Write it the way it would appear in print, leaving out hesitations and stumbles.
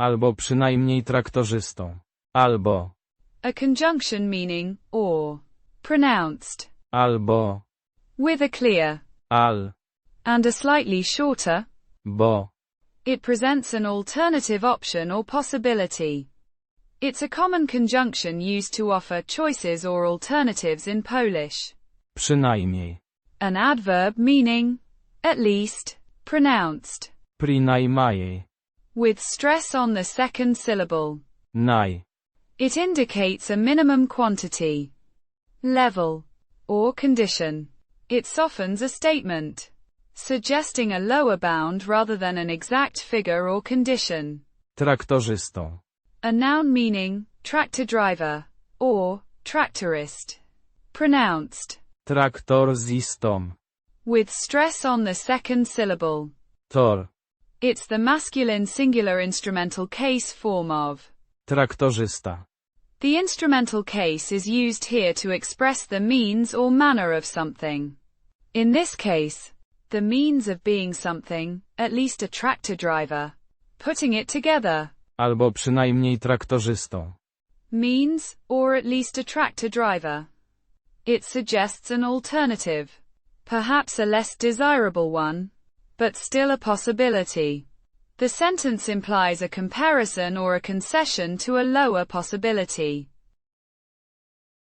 albo przynajmniej traktorzystą. Albo, A conjunction meaning, or, pronounced, albo, with a clear, al, and a slightly shorter, bo, it presents an alternative option or possibility. It's a common conjunction used to offer choices or alternatives in Polish. przynajmniej. An adverb meaning, at least, pronounced, Pri-nai-myej. with stress on the second syllable. Naj. It indicates a minimum quantity, level, or condition. It softens a statement, suggesting a lower bound rather than an exact figure or condition. Traktorzystą. A noun meaning, tractor driver, or, tractorist. Pronounced, Traktor-zis-tom. with stress on the second syllable. Tor. It's the masculine singular instrumental case form of. Traktorzysta. The instrumental case is used here to express the means or manner of something. In this case, the means of being something, at least a tractor driver. Putting it together. Albo przynajmniej traktorzystą. Means, or at least a tractor driver. It suggests an alternative. Perhaps a less desirable one, but still a possibility. The sentence implies a comparison or a concession to a lower possibility.